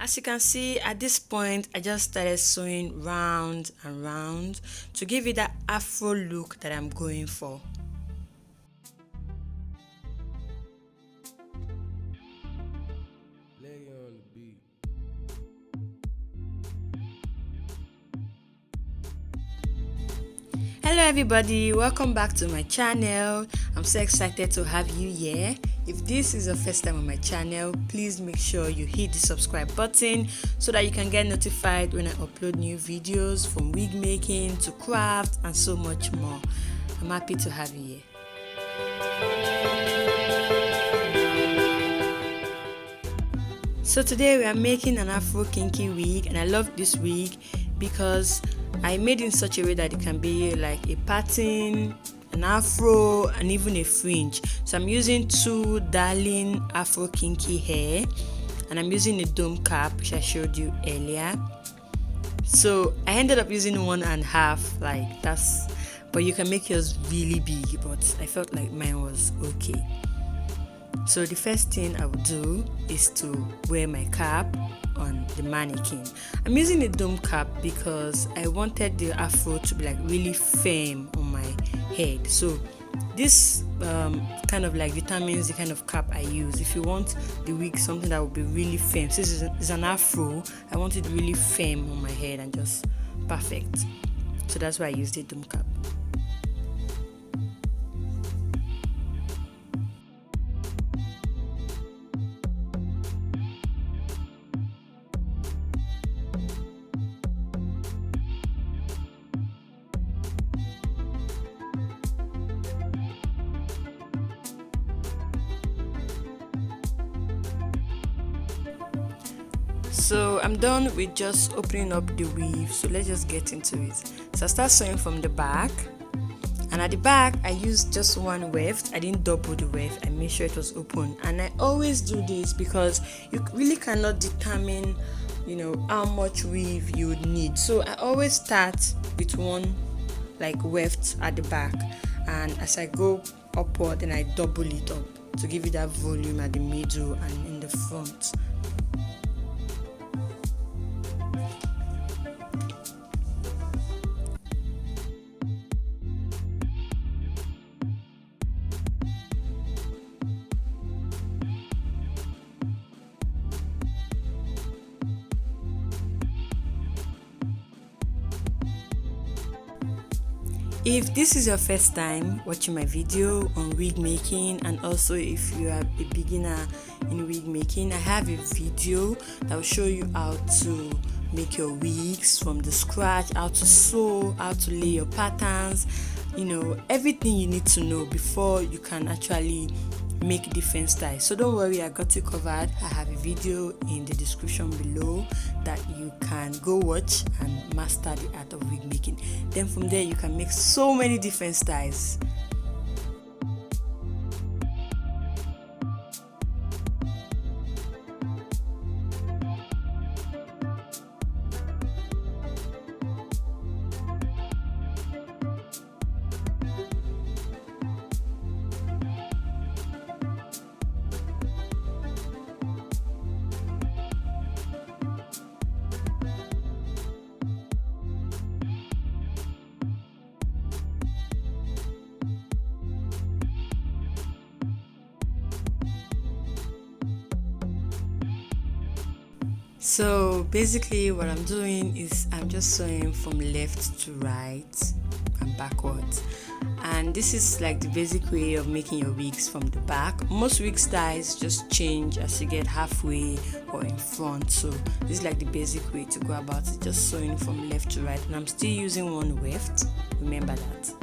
As you can see, at this point I just started sewing round and round to give it that afro look that I'm going for. Hello everybody, welcome back to my channel. I'm so excited to have you here. If this is your first time on my channel, please make sure you hit the subscribe button so that you can get notified when I upload new videos, from wig making to craft and so much more. I'm happy to have you here. So today we are making an Afro Kinky wig, and I love this wig because I made it in such a way that it can be like a pattern, an afro, and even a fringe. So I'm using two darling Afro Kinky hair, and I'm using a dome cap which I showed you earlier. So I ended up using 1.5, like that's, but you can make yours really big, but I felt like mine was okay. So the first thing I would do is to wear my cap on the mannequin. I'm using a dome cap because I wanted the afro to be like really firm on my head. So this kind of like determines the kind of cap I use. If you want the wig something that will be really firm, since it's an afro, I want it really firm on my head and just perfect. So that's why I used the dome cap. So I'm done with just opening up the weave, so let's just get into it. So I start sewing from the back, and at the back I used just one weft. I didn't double the weft, I made sure it was open. And I always do this because you really cannot determine, you know, how much weave you would need. So I always start with one like weft at the back, and as I go upward then I double it up to give it that volume at the middle and in the front. If this is your first time watching my video on wig making, and also if you are a beginner in wig making, I have a video that will show you how to make your wigs from the scratch, how to sew, how to lay your patterns, you know, everything you need to know before you can actually make different styles. So don't worry, I got you covered. I have a video in the description below that you can go watch and master the art of wig making. Then from there you can make so many different styles. So basically what I'm doing is I'm just sewing from left to right and backwards, and this is like the basic way of making your wigs from the back. Most wig styles just change as you get halfway or in front, so this is like the basic way to go about it, just sewing from left to right. And I'm still using one weft, remember that.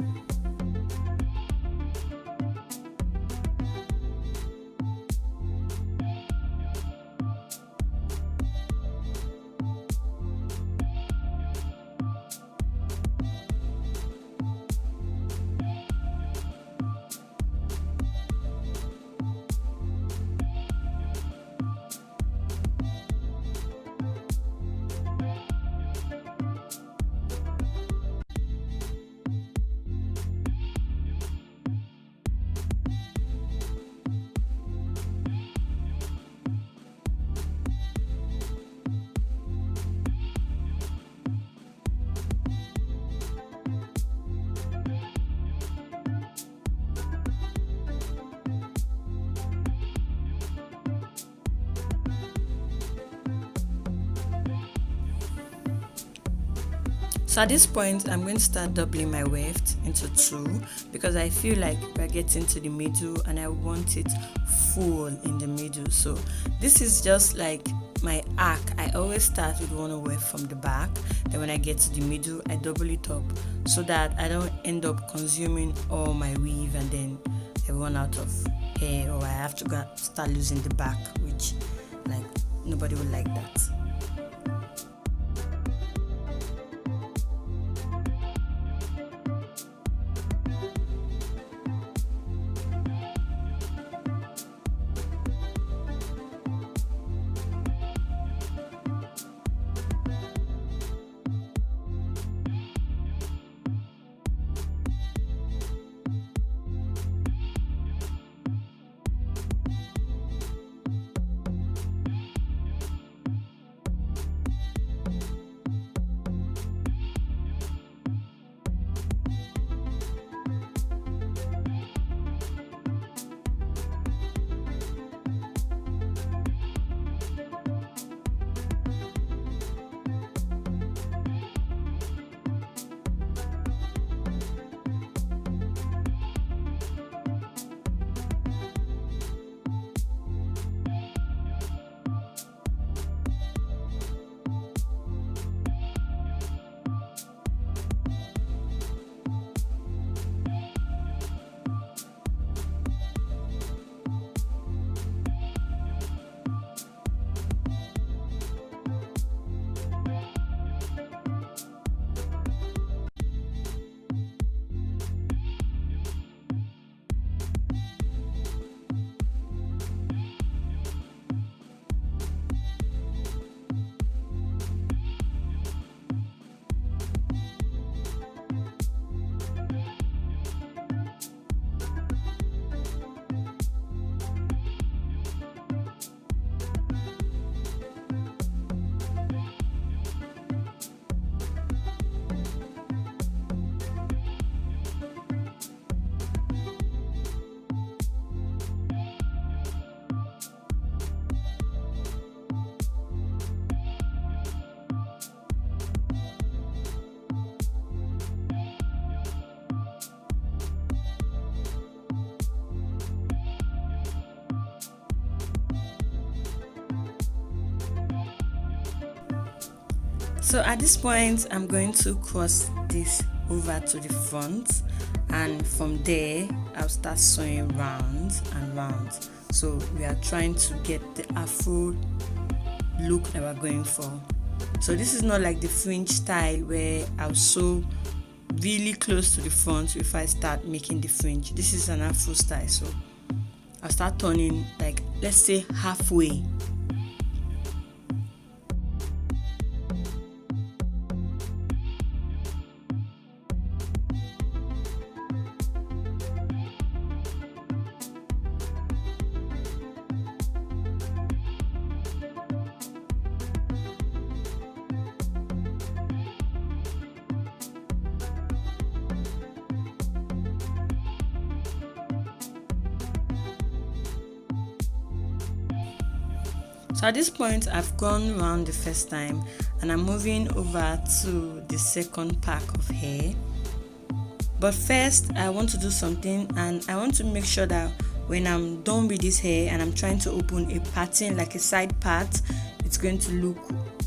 So at this point, I'm going to start doubling my weft into 2 because I feel like we're getting to the middle and I want it full in the middle. So this is just like my arc. I always start with one weft from the back, then when I get to the middle, I double it up so that I don't end up consuming all my weave and then I run out of hair, or I have to start losing the back, which like nobody would like that. So at this point, I'm going to cross this over to the front, and from there I'll start sewing rounds and rounds. So we are trying to get the afro look that we're going for. So this is not like the fringe style where I'll sew really close to the front if I start making the fringe. This is an afro style, so I'll start turning, like, let's say halfway. So at this point, I've gone around the first time and I'm moving over to the second pack of hair. But first, I want to do something, and I want to make sure that when I'm done with this hair and I'm trying to open a pattern, like a side part, it's going to look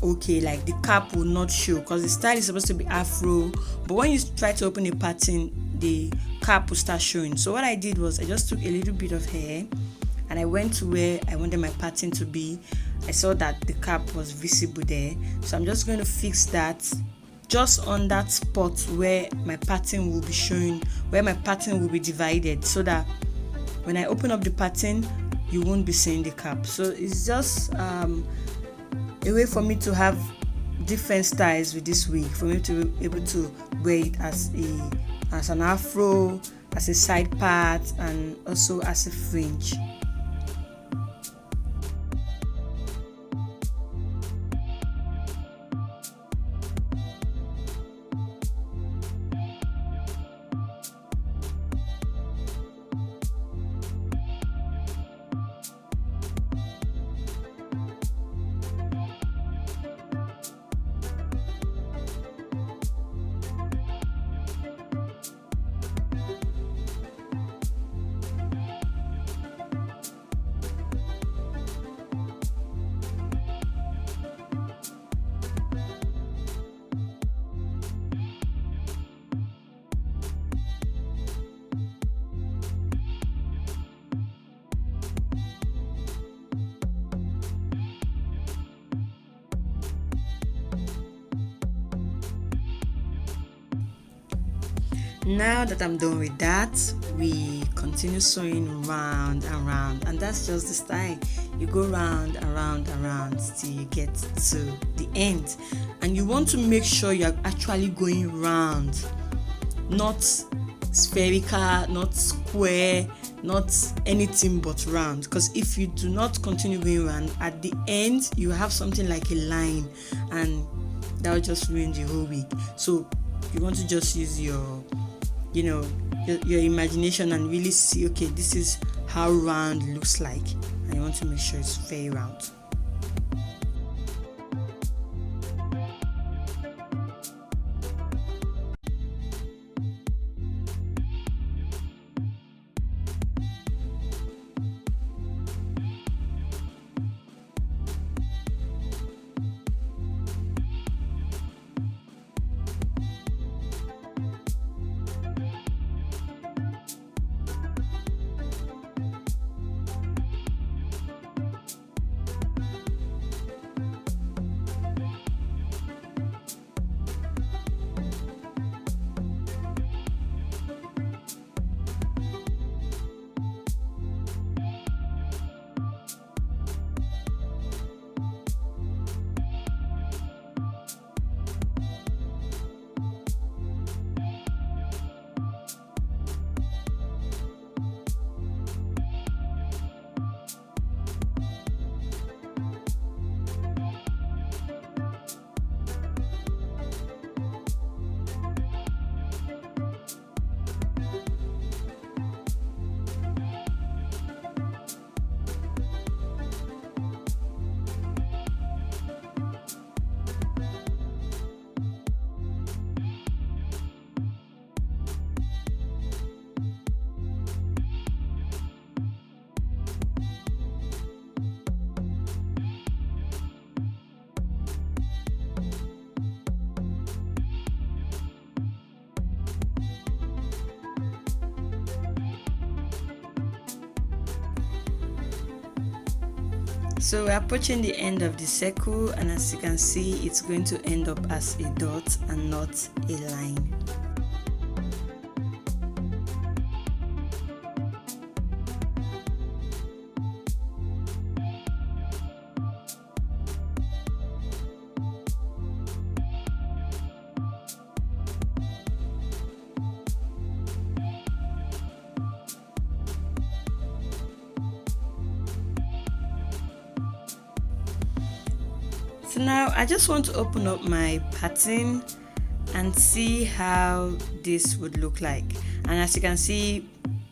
okay, like the cap will not show, because the style is supposed to be afro, but when you try to open a pattern, the cap will start showing. So what I did was I just took a little bit of hair and I went to where I wanted my pattern to be. I saw that the cap was visible there, so I'm just going to fix that just on that spot where my pattern will be showing, where my pattern will be divided, so that when I open up the pattern, you won't be seeing the cap. So it's just a way for me to have different styles with this wig, for me to be able to wear it as an afro, as a side part, and also as a fringe. Now that I'm done with that, we continue sewing round and round, and that's just the style. You go round and round and round till you get to the end, and you want to make sure you're actually going round, not spherical, not square, not anything but round, because if you do not continue going round, at the end you have something like a line, and that will just ruin the whole wig. So you want to just use your your imagination and really see, okay, this is how round looks like, and you want to make sure it's very round. So we're approaching the end of the circle, and as you can see, it's going to end up as a dot and not a line. So now I just want to open up my pattern and see how this would look like. And as you can see,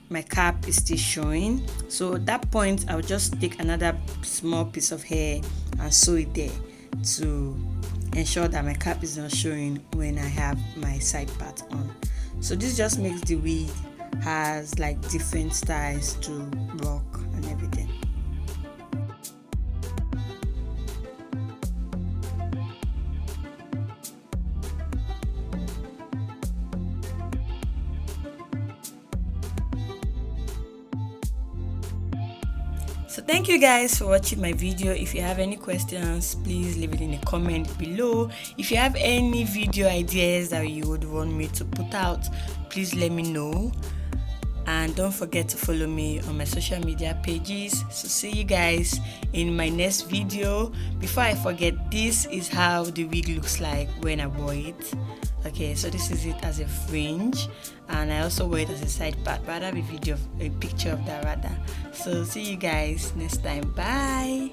my cap is still showing. So at that point, I'll just take another small piece of hair and sew it there to ensure that my cap is not showing when I have my side part on. So this just makes the wig has like different styles to rock and everything. So thank you guys for watching my video. If you have any questions, please leave it in the comment below. If you have any video ideas that you would want me to put out, please let me know. And don't forget to follow me on my social media pages. So see you guys in my next video. Before I forget, this is how the wig looks like when I wore it. Okay, so this is it as a fringe, and I also wear it as a side part, but I have a picture of that rather. So see you guys next time. Bye.